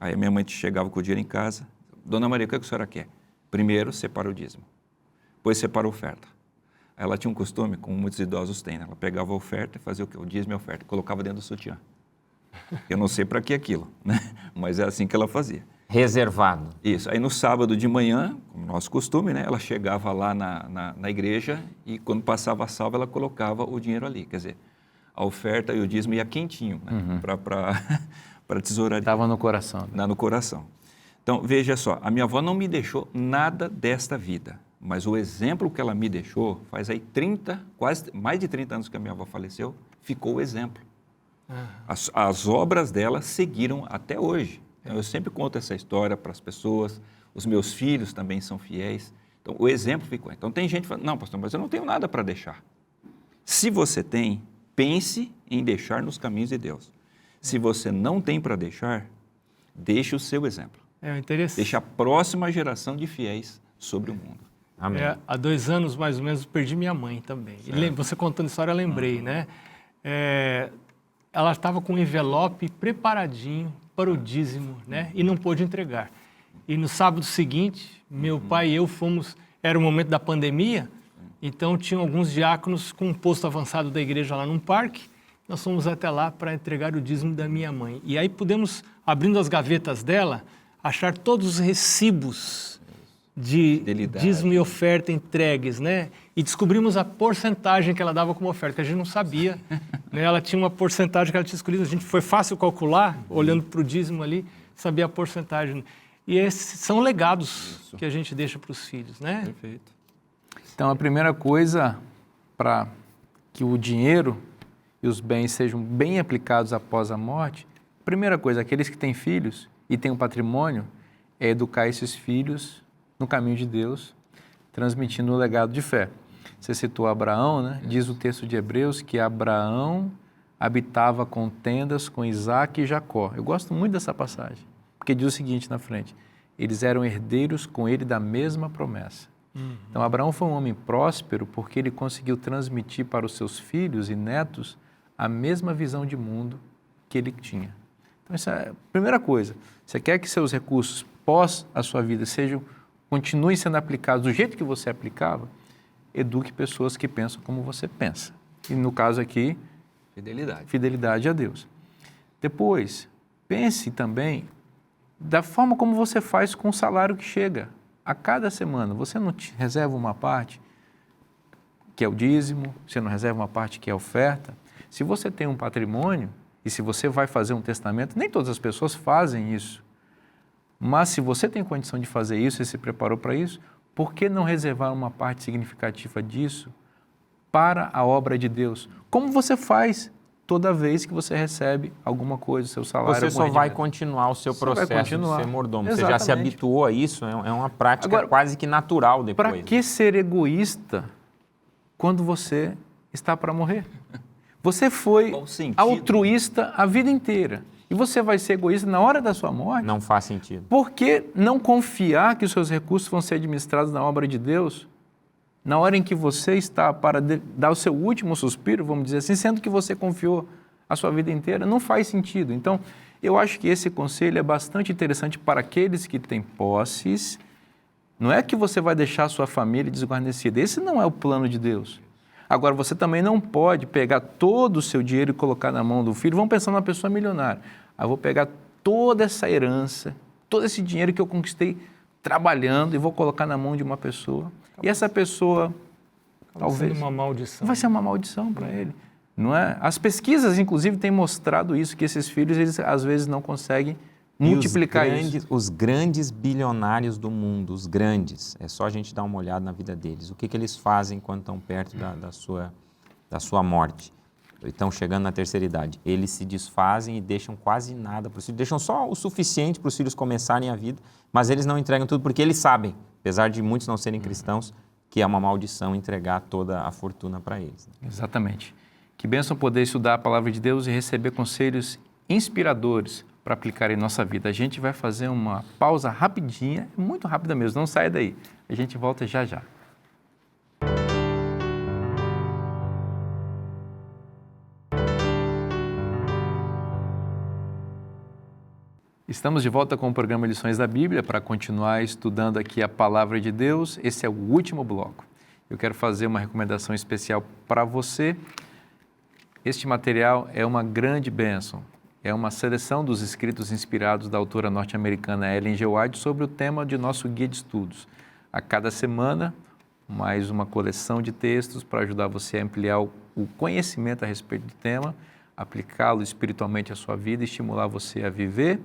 Aí a minha mãe chegava com o dinheiro em casa. Dona Maria, o que a senhora quer? Primeiro, separa o dízimo. Depois, separa a oferta. Aí ela tinha um costume, como muitos idosos têm, né? Ela pegava a oferta e fazia o quê? O dízimo e a oferta. Colocava dentro do sutiã. Eu não sei para que aquilo, né? Mas é assim que ela fazia. Reservado. Isso. Aí no sábado de manhã, como nosso costume, né? Ela chegava lá na igreja e quando passava a salva, ela colocava o dinheiro ali. Quer dizer, a oferta e o dízimo ia quentinho, né? Para a tesouraria. Estava no coração. No coração. Então, veja só, a minha avó não me deixou nada desta vida, mas o exemplo que ela me deixou, faz aí mais de 30 anos que a minha avó faleceu, ficou o exemplo. As obras dela seguiram até hoje. Então, eu sempre conto essa história para as pessoas, os meus filhos também são fiéis. Então, o exemplo ficou. Então, tem gente que fala, não, pastor, mas eu não tenho nada para deixar. Se você tem, pense em deixar nos caminhos de Deus. Se você não tem para deixar, deixe o seu exemplo. Interessante. Deixe a próxima geração de fiéis sobre o mundo. Amém. Há 2 anos, mais ou menos, perdi minha mãe também. E você contando a história, eu lembrei, né? Ela estava com um envelope preparadinho para o dízimo, né? E não pôde entregar. E no sábado seguinte, meu pai e eu fomos... Era o momento da pandemia, então tinham alguns diáconos com um posto avançado da igreja lá num parque. Nós fomos até lá para entregar o dízimo da minha mãe. E aí pudemos, abrindo as gavetas dela, achar todos os recibos de dízimo e oferta entregues, né? E descobrimos a porcentagem que ela dava como oferta, que a gente não sabia. Né? Ela tinha uma porcentagem que ela tinha escolhido. Foi fácil calcular, olhando para o dízimo ali, saber a porcentagem. E esses são legados que a gente deixa para os filhos, né? Perfeito. Então, a primeira coisa para que o dinheiro e os bens sejam bem aplicados após a morte, primeira coisa, aqueles que têm filhos e têm um patrimônio, é educar esses filhos no caminho de Deus, transmitindo o legado de fé. Você citou Abraão, né? Diz o texto de Hebreus que Abraão habitava com tendas com Isaac e Jacó. Eu gosto muito dessa passagem, porque diz o seguinte na frente, eles eram herdeiros com ele da mesma promessa. Então, Abraão foi um homem próspero porque ele conseguiu transmitir para os seus filhos e netos a mesma visão de mundo que ele tinha. Então, essa é a primeira coisa. Você quer que seus recursos pós a sua vida continuem sendo aplicados do jeito que você aplicava? Eduque pessoas que pensam como você pensa. E no caso aqui, fidelidade a Deus. Depois, pense também da forma como você faz com o salário que chega. A cada semana, você não reserva uma parte que é o dízimo, você não reserva uma parte que é a oferta. Se você tem um patrimônio e se você vai fazer um testamento, nem todas as pessoas fazem isso. Mas se você tem condição de fazer isso e se preparou para isso, por que não reservar uma parte significativa disso para a obra de Deus? Como você faz toda vez que você recebe alguma coisa, o seu salário? Você só vai continuar o seu processo de ser mordomo. Exatamente. Você já se habituou a isso, é uma prática agora, quase que natural depois. Para que ser egoísta quando você está para morrer? Você foi altruísta a vida inteira. E você vai ser egoísta na hora da sua morte? Não faz sentido. Por que não confiar que os seus recursos vão ser administrados na obra de Deus? Na hora em que você está para dar o seu último suspiro, vamos dizer assim, sendo que você confiou a sua vida inteira, não faz sentido. Então, eu acho que esse conselho é bastante interessante para aqueles que têm posses. Não é que você vai deixar a sua família desguarnecida. Esse não é o plano de Deus. Agora, você também não pode pegar todo o seu dinheiro e colocar na mão do filho. Vamos pensar numa pessoa milionária. eu vou pegar toda essa herança, todo esse dinheiro que eu conquistei trabalhando e vou colocar na mão de uma pessoa. E essa pessoa, talvez, uma maldição. vai ser uma maldição para ele. Não é? As pesquisas, inclusive, têm mostrado isso, que esses filhos, eles às vezes não conseguem multiplicar isso. Os grandes bilionários do mundo, os grandes, é só a gente dar uma olhada na vida deles. O que eles fazem quando estão perto da sua morte? Estão chegando na terceira idade. Eles se desfazem e deixam quase nada para os filhos. Deixam só o suficiente para os filhos começarem a vida, mas eles não entregam tudo porque eles sabem, apesar de muitos não serem cristãos, que é uma maldição entregar toda a fortuna para eles. Exatamente. Que bênção poder estudar a palavra de Deus e receber conselhos inspiradores para aplicar em nossa vida. A gente vai fazer uma pausa rapidinha, muito rápida mesmo, não saia daí. A gente volta já já. Estamos de volta com o programa Lições da Bíblia para continuar estudando aqui a Palavra de Deus. Esse é o último bloco. Eu quero fazer uma recomendação especial para você. Este material é uma grande bênção. É uma seleção dos escritos inspirados da autora norte-americana Ellen G. White sobre o tema de nosso guia de estudos. A cada semana, mais uma coleção de textos para ajudar você a ampliar o conhecimento a respeito do tema, aplicá-lo espiritualmente à sua vida e estimular você a viver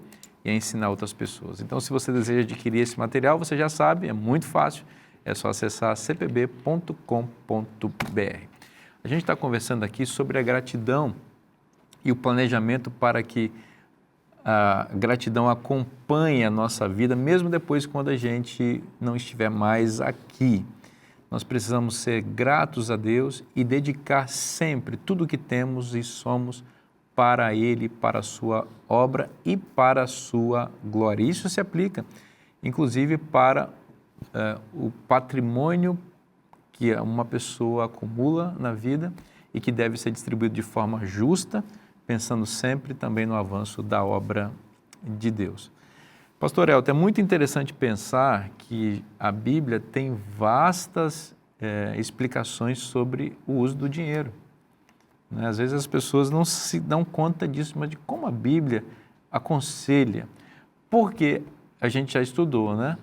e a ensinar outras pessoas. Então, se você deseja adquirir esse material, você já sabe, é muito fácil, é só acessar cpb.com.br. A gente está conversando aqui sobre a gratidão e o planejamento para que a gratidão acompanhe a nossa vida, mesmo depois quando a gente não estiver mais aqui. Nós precisamos ser gratos a Deus e dedicar sempre tudo o que temos e somos para Ele, para a sua obra e para a sua glória. Isso se aplica, inclusive, para o patrimônio que uma pessoa acumula na vida e que deve ser distribuído de forma justa, pensando sempre também no avanço da obra de Deus. Pastor Elton, é muito interessante pensar que a Bíblia tem vastas explicações sobre o uso do dinheiro. Né? Às vezes as pessoas não se dão conta disso, mas de como a Bíblia aconselha. Porque a gente já estudou, né?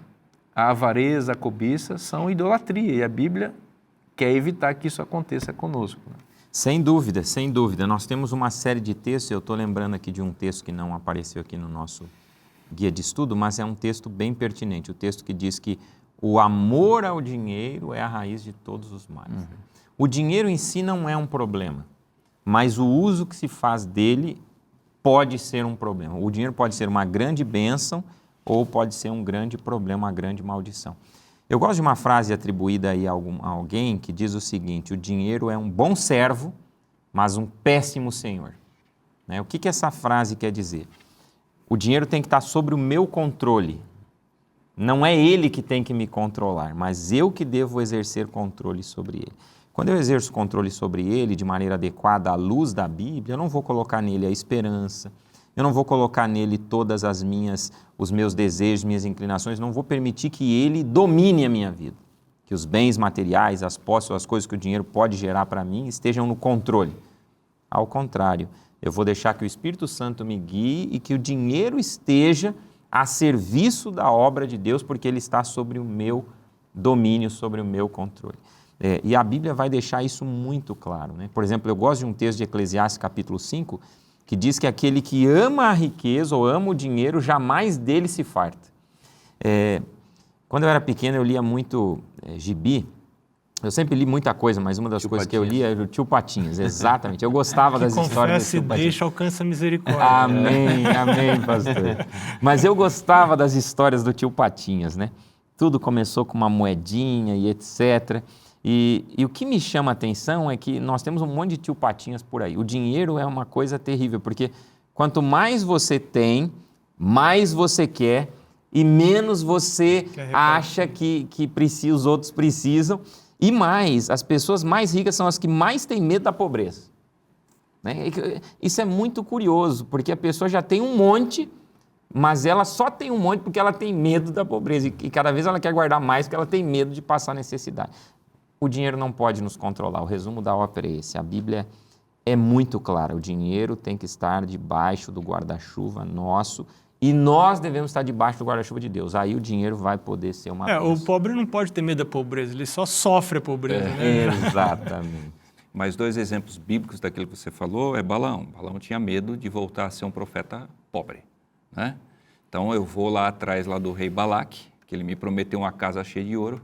A avareza, a cobiça são idolatria e a Bíblia quer evitar que isso aconteça conosco. Né? Sem dúvida, sem dúvida. Nós temos uma série de textos, eu estou lembrando aqui de um texto que não apareceu aqui no nosso guia de estudo, mas é um texto bem pertinente, o texto que diz que o amor ao dinheiro é a raiz de todos os males. O dinheiro em si não é um problema, mas o uso que se faz dele pode ser um problema. O dinheiro pode ser uma grande bênção ou pode ser um grande problema, uma grande maldição. Eu gosto de uma frase atribuída aí a alguém que diz o seguinte: o dinheiro é um bom servo, mas um péssimo senhor. Né? O que essa frase quer dizer? O dinheiro tem que estar sobre o meu controle. Não é ele que tem que me controlar, mas eu que devo exercer controle sobre ele. Quando eu exerço controle sobre ele de maneira adequada à luz da Bíblia, eu não vou colocar nele a esperança, eu não vou colocar nele todas os meus desejos, minhas inclinações, não vou permitir que ele domine a minha vida. Que os bens materiais, as posses, as coisas que o dinheiro pode gerar para mim estejam no controle. Ao contrário, eu vou deixar que o Espírito Santo me guie e que o dinheiro esteja a serviço da obra de Deus, porque ele está sobre o meu domínio, sobre o meu controle. E a Bíblia vai deixar isso muito claro. Né? Por exemplo, eu gosto de um texto de Eclesiastes capítulo 5, que diz que aquele que ama a riqueza ou ama o dinheiro, jamais dele se farta. Quando eu era pequeno, eu lia muito gibi. Eu sempre li muita coisa, mas uma das coisas que eu lia era o Tio Patinhas, exatamente. Eu gostava das histórias do Tio Patinhas. Deixa, alcança a misericórdia. Amém, amém, pastor. Mas eu gostava das histórias do Tio Patinhas, né? Tudo começou com uma moedinha e etc. E o que me chama a atenção é que nós temos um monte de Tio Patinhas por aí. O dinheiro é uma coisa terrível, porque quanto mais você tem, mais você quer e menos você acha que os outros precisam. E mais, as pessoas mais ricas são as que mais têm medo da pobreza. Né? Isso é muito curioso, porque a pessoa já tem um monte, mas ela só tem um monte porque ela tem medo da pobreza. E cada vez ela quer guardar mais porque ela tem medo de passar necessidade. O dinheiro não pode nos controlar. O resumo da ópera é esse. A Bíblia é muito clara. O dinheiro tem que estar debaixo do guarda-chuva nosso e nós devemos estar debaixo do guarda-chuva de Deus. Aí o dinheiro vai poder ser uma O bênção. pobre não pode ter medo da pobreza, ele só sofre a pobreza, né? Exatamente. Mais 2 exemplos bíblicos daquilo que você falou é Balaão. Balaão tinha medo de voltar a ser um profeta pobre, né? Então eu vou lá atrás lá do rei Balaque, que ele me prometeu uma casa cheia de ouro.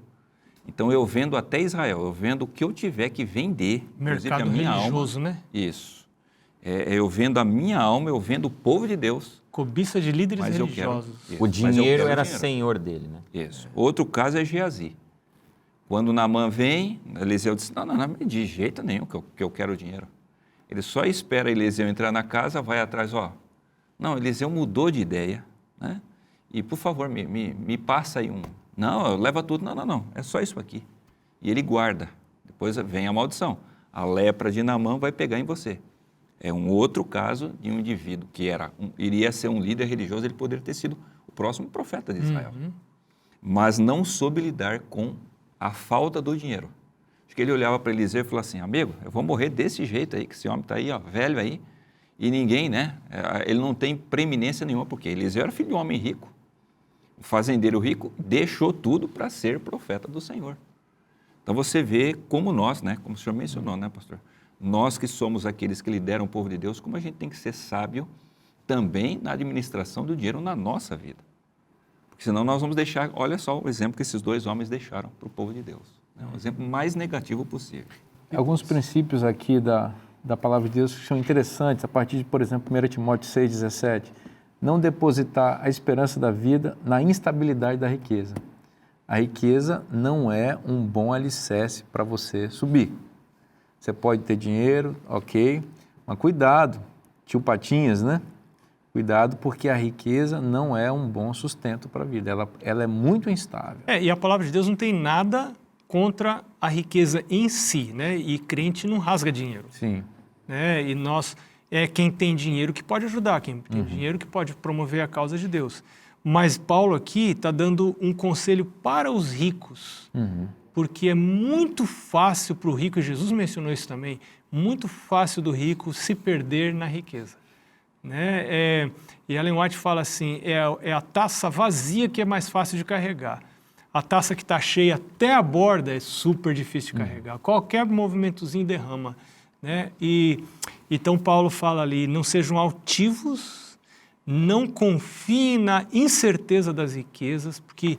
Então eu vendo até Israel, eu vendo o que eu tiver que vender, inclusive Mercado a minha religioso, alma. né? Isso. Eu vendo a minha alma, eu vendo o povo de Deus. Cobiça de líderes Mas eu quero religiosos. isso. O Mas eu dinheiro quero era dinheiro. senhor dele, né? Isso. Outro caso é Geazi. Quando Naamã vem, Eliseu disse, não, de jeito nenhum que eu quero o dinheiro. Ele só espera Eliseu entrar na casa, vai atrás, Não, Eliseu mudou de ideia, né? E, por favor, me passa aí um... Não, leva tudo. Não, é só isso aqui. E ele guarda. Depois vem a maldição. A lepra de Naamã vai pegar em você. É um outro caso de um indivíduo que iria ser um líder religioso, ele poderia ter sido o próximo profeta de Israel. Mas não soube lidar com a falta do dinheiro. Acho que ele olhava para Eliseu e falou assim, amigo, eu vou morrer desse jeito aí, que esse homem está aí, velho aí, e ninguém, né? Ele não tem preeminência nenhuma, porque Eliseu era filho de um homem rico. O fazendeiro rico deixou tudo para ser profeta do Senhor. Então você vê como nós, né? Como o senhor mencionou, né, pastor? Nós que somos aqueles que lideram o povo de Deus, como a gente tem que ser sábio também na administração do dinheiro na nossa vida. Porque senão nós vamos deixar, olha só o exemplo que esses 2 homens deixaram para o povo de Deus. É o exemplo mais negativo possível. Alguns princípios aqui da palavra de Deus que são interessantes, a partir de, por exemplo, 1 Timóteo 6,17. Não depositar a esperança da vida na instabilidade da riqueza. A riqueza não é um bom alicerce para você subir. Você pode ter dinheiro, ok, mas cuidado, tio Patinhas, né? Cuidado, porque a riqueza não é um bom sustento para a vida, ela é muito instável. E a palavra de Deus não tem nada contra a riqueza em si, né? E crente não rasga dinheiro. Sim. Né? E nós, quem tem dinheiro que pode ajudar, quem tem dinheiro que pode promover a causa de Deus. Mas Paulo aqui está dando um conselho para os ricos, porque é muito fácil para o rico, e Jesus mencionou isso também, muito fácil do rico se perder na riqueza. Né? E Ellen White fala assim, é a taça vazia que é mais fácil de carregar. A taça que está cheia até a borda é super difícil de carregar. Qualquer movimentozinho derrama. Né? Então Paulo fala ali, não sejam altivos, não confiem na incerteza das riquezas, porque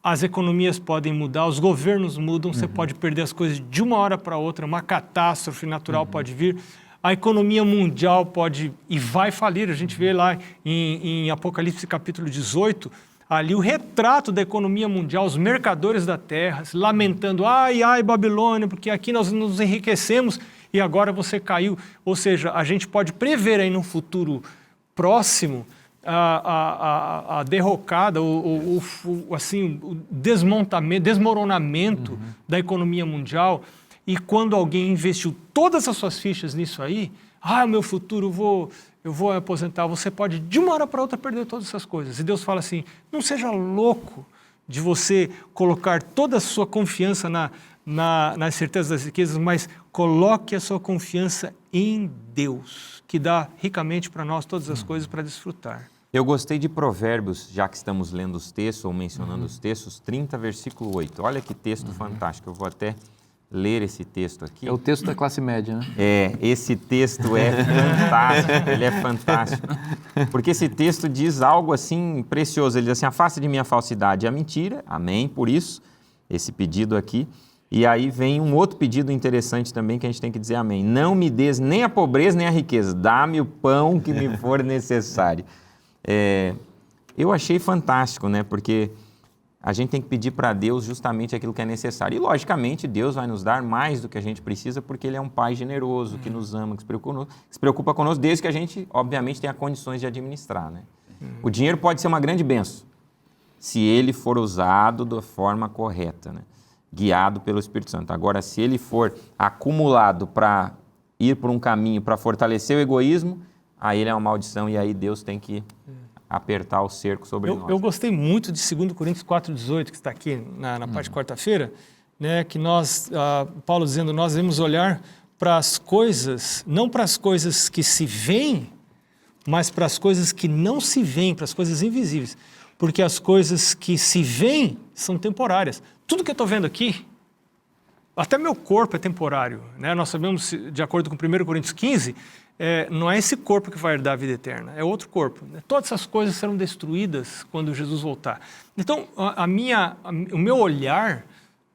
as economias podem mudar, os governos mudam, você pode perder as coisas de uma hora para outra, uma catástrofe natural pode vir. A economia mundial pode e vai falir. A gente vê lá em Apocalipse capítulo 18, ali o retrato da economia mundial, os mercadores da terra, se lamentando, ai, Babilônia, porque aqui nós nos enriquecemos e agora você caiu. Ou seja, a gente pode prever aí no futuro próximo a derrocada, o desmoronamento da economia mundial. E quando alguém investiu todas as suas fichas nisso aí, meu futuro, eu vou aposentar, você pode de uma hora para outra perder todas essas coisas. E Deus fala assim, não seja louco de você colocar toda a sua confiança nas certezas das riquezas, mas coloque a sua confiança em Deus, que dá ricamente para nós todas as coisas para desfrutar. Eu gostei de Provérbios, já que estamos lendo os textos ou mencionando os textos, 30, versículo 8. Olha que texto fantástico, eu vou até ler esse texto aqui. É o texto da classe média, né? Esse texto é fantástico, ele é fantástico. Porque esse texto diz algo assim precioso, ele diz assim, afaste de mim a falsidade e a mentira, amém, por isso, esse pedido aqui. E aí vem um outro pedido interessante também que a gente tem que dizer amém. Não me des nem a pobreza nem a riqueza, dá-me o pão que me for necessário. Eu achei fantástico, né? Porque a gente tem que pedir para Deus justamente aquilo que é necessário. E, logicamente, Deus vai nos dar mais do que a gente precisa, porque Ele é um Pai generoso, que nos ama, que se preocupa conosco, desde que a gente, obviamente, tenha condições de administrar, né? O dinheiro pode ser uma grande bênção, se ele for usado da forma correta, né? Guiado pelo Espírito Santo. Agora, se ele for acumulado para ir por um caminho, para fortalecer o egoísmo, aí ele é uma maldição e aí Deus tem que apertar o cerco sobre nós. Eu gostei muito de 2 Coríntios 4,18, que está aqui na parte de quarta-feira, né, que nós, Paulo dizendo, nós devemos olhar para as coisas, não para as coisas que se veem, mas para as coisas que não se veem, para as coisas invisíveis. Porque as coisas que se veem são temporárias. Tudo que eu estou vendo aqui, até meu corpo é temporário, né? Nós sabemos, de acordo com 1 Coríntios 15, não é esse corpo que vai herdar a vida eterna, é outro corpo. Né? Todas essas coisas serão destruídas quando Jesus voltar. Então, o meu olhar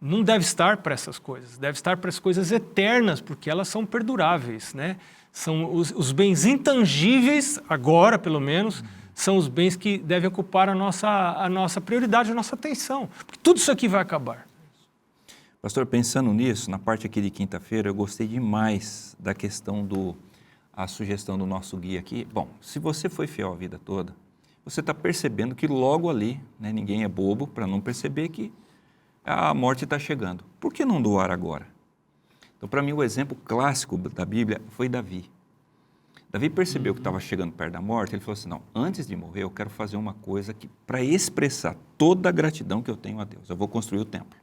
não deve estar para essas coisas, deve estar para as coisas eternas, porque elas são perduráveis, né? São os bens intangíveis, agora pelo menos, são os bens que devem ocupar a nossa prioridade, a nossa atenção. Porque tudo isso aqui vai acabar. Pastor, pensando nisso, na parte aqui de quinta-feira, eu gostei demais da questão a sugestão do nosso guia aqui. Bom, se você foi fiel a vida toda, você está percebendo que logo ali, né, ninguém é bobo para não perceber que a morte está chegando. Por que não doar agora? Então, para mim, o exemplo clássico da Bíblia foi Davi. Davi percebeu que estava chegando perto da morte, ele falou assim, não, antes de morrer eu quero fazer uma coisa para expressar toda a gratidão que eu tenho a Deus. Eu vou construir o templo.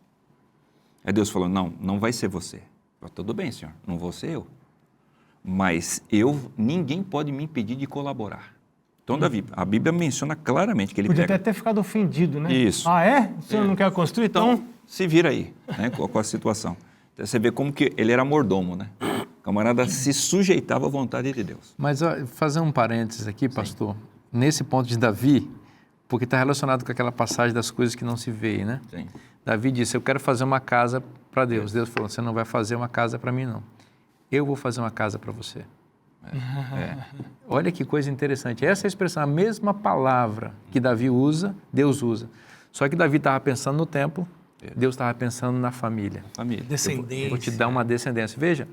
Aí Deus falou, não vai ser você. Eu falei, tudo bem, Senhor, não vou ser eu. Mas ninguém pode me impedir de colaborar. Então, Davi, a Bíblia menciona claramente que ele Podia pega... até ter ficado ofendido, né? Isso. Ah, é? O senhor não quer construir? Então, se vira aí, né, com a situação. Então, você vê como que ele era mordomo, né? O camarada se sujeitava à vontade de Deus. Mas fazer um parênteses aqui, pastor, nesse ponto de Davi, porque está relacionado com aquela passagem das coisas que não se veem, né? Sim. Davi disse, eu quero fazer uma casa para Deus. Deus falou, você não vai fazer uma casa para mim, não. Eu vou fazer uma casa para você. Olha que coisa interessante. Essa é a expressão, a mesma palavra que Davi usa, Deus usa. Só que Davi estava pensando no templo, Deus estava pensando na família. Família. Descendência. Eu vou te dar uma descendência. Veja,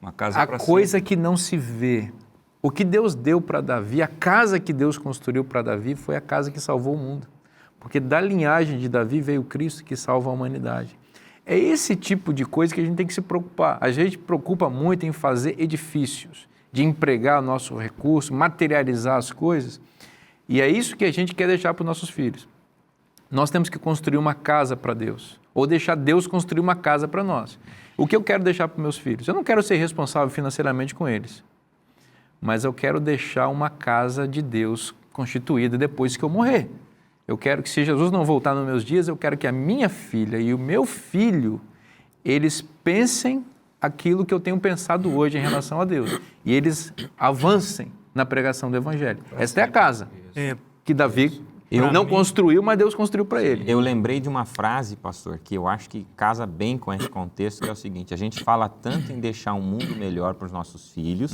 Uma casa a coisa que não se vê, o que Deus deu para Davi, a casa que Deus construiu para Davi foi a casa que salvou o mundo. Porque da linhagem de Davi veio Cristo que salva a humanidade. É esse tipo de coisa que a gente tem que se preocupar. A gente preocupa muito em fazer edifícios, de empregar o nosso recurso, materializar as coisas. E é isso que a gente quer deixar para os nossos filhos. Nós temos que construir uma casa para Deus, ou deixar Deus construir uma casa para nós. O que eu quero deixar para meus filhos? Eu não quero ser responsável financeiramente com eles, mas eu quero deixar uma casa de Deus constituída depois que eu morrer. Eu quero que, se Jesus não voltar nos meus dias, eu quero que a minha filha e o meu filho, eles pensem aquilo que eu tenho pensado hoje em relação a Deus. E eles avancem na pregação do Evangelho. Esta é a casa que Davi não construiu, mas Deus construiu para ele. Eu lembrei de uma frase, pastor, que eu acho que casa bem com esse contexto, que é o seguinte, a gente fala tanto em deixar um mundo melhor para os nossos filhos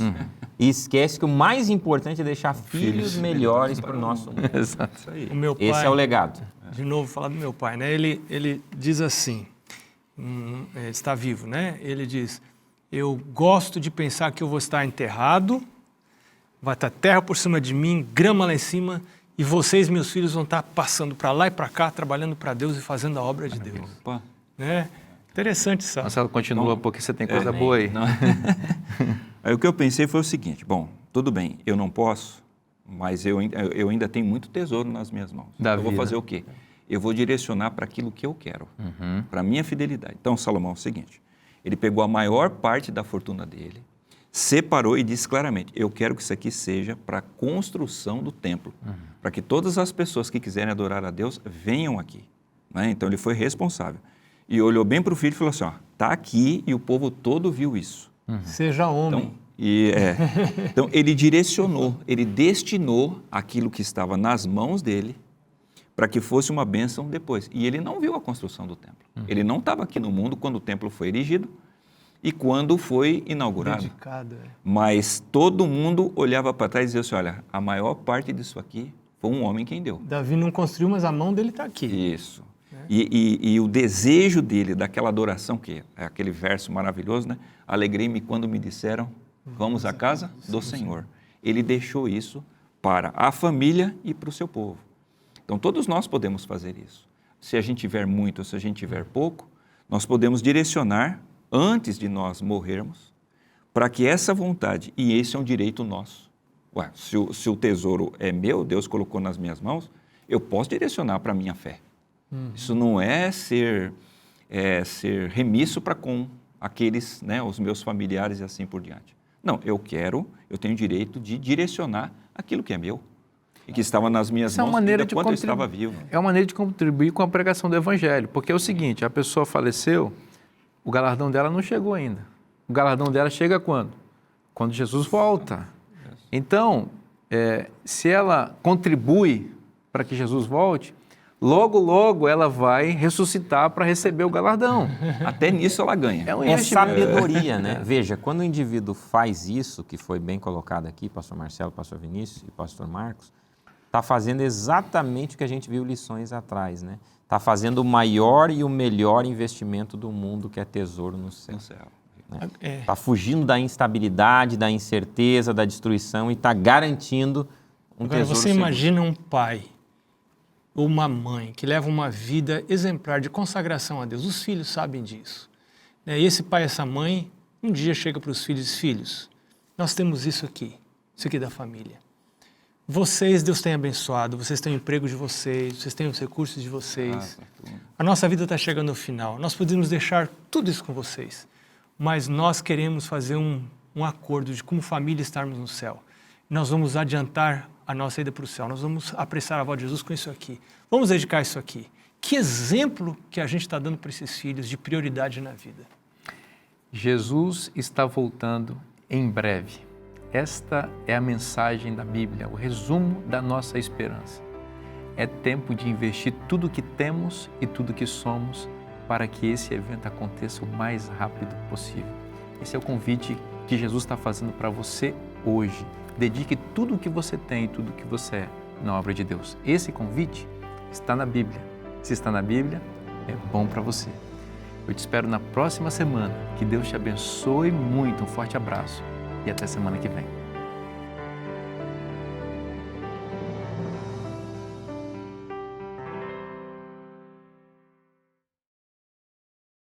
e esquece que o mais importante é deixar filhos melhores para o nosso mundo. Exato. Isso aí. O meu pai, Esse é o legado. de novo, falar do meu pai, né? Ele diz assim, ele está vivo, né? Ele diz, eu gosto de pensar que eu vou estar enterrado, vai estar terra por cima de mim, grama lá em cima, e vocês, meus filhos, vão estar passando para lá e para cá, trabalhando para Deus e fazendo a obra de Deus. Opa. Né? Interessante, sabe? Marcelo, continua, porque você tem coisa boa aí. Não. Aí o que eu pensei foi o seguinte, bom, tudo bem, eu não posso, mas eu ainda tenho muito tesouro nas minhas mãos. Da eu vou vida. fazer o quê? Eu vou direcionar para aquilo que eu quero, para a minha fidelidade. Então, Salomão é o seguinte, ele pegou a maior parte da fortuna dele, separou e disse claramente, eu quero que isso aqui seja para a construção do templo, para que todas as pessoas que quiserem adorar a Deus venham aqui. Né? Então, ele foi responsável. E olhou bem para o filho e falou assim, ó, tá aqui e o povo todo viu isso. Seja homem. Então, ele direcionou, ele destinou aquilo que estava nas mãos dele para que fosse uma bênção depois. E ele não viu a construção do templo. Ele não estava aqui no mundo quando o templo foi erigido e quando foi inaugurado. Dedicado, Mas todo mundo olhava para trás e dizia assim, olha, a maior parte disso aqui foi um homem quem deu. Davi não construiu, mas a mão dele está aqui. Isso. E o desejo dele, daquela adoração, que é aquele verso maravilhoso, né? Alegrei-me quando me disseram, vamos à casa do Senhor. Ele deixou isso para a família e para o seu povo. Então, todos nós podemos fazer isso. Se a gente tiver muito ou se a gente tiver pouco, nós podemos direcionar, antes de nós morrermos, para que essa vontade, e esse é um direito nosso. Ué, se o tesouro é meu, Deus colocou nas minhas mãos, eu posso direcionar para a minha fé. Isso não é ser remisso para com aqueles, né, os meus familiares e assim por diante. Não, eu tenho direito de direcionar aquilo que é meu e que estava nas minhas mãos quando eu estava vivo. É uma maneira de contribuir com a pregação do Evangelho, porque é o seguinte, a pessoa faleceu, o galardão dela não chegou ainda. O galardão dela chega quando? Quando Jesus volta. Então, se ela contribui para que Jesus volte, logo, logo ela vai ressuscitar para receber o galardão. Até nisso ela ganha. É um É investimento. sabedoria, né? Veja, quando o indivíduo faz isso, que foi bem colocado aqui, pastor Marcelo, pastor Vinícius e pastor Marcos, está fazendo exatamente o que a gente viu lições atrás, né? Está fazendo o maior e o melhor investimento do mundo, que é tesouro no céu. No céu. Está fugindo da instabilidade, da incerteza, da destruição e está garantindo um Agora, tesouro você seguro. imagina um pai ou uma mãe que leva uma vida exemplar de consagração a Deus. Os filhos sabem disso. E esse pai, essa mãe, um dia chega para os filhos e diz, filhos, nós temos isso aqui da família. Vocês, Deus tem abençoado, vocês têm o emprego de vocês têm os recursos de vocês. A nossa vida está chegando ao final. Nós podemos deixar tudo isso com vocês, mas nós queremos fazer um acordo de como família estarmos no céu. Nós vamos adiantar a nossa ida para o céu. Nós vamos apressar a volta de Jesus com isso aqui. Vamos dedicar isso aqui. Que exemplo que a gente está dando para esses filhos de prioridade na vida. Jesus está voltando em breve. Esta é a mensagem da Bíblia, o resumo da nossa esperança. É tempo de investir tudo o que temos e tudo o que somos para que esse evento aconteça o mais rápido possível. Esse é o convite que Jesus está fazendo para você hoje. Dedique tudo o que você tem e tudo o que você é na obra de Deus. Esse convite está na Bíblia. Se está na Bíblia, é bom para você. Eu te espero na próxima semana. Que Deus te abençoe muito. Um forte abraço e até semana que vem.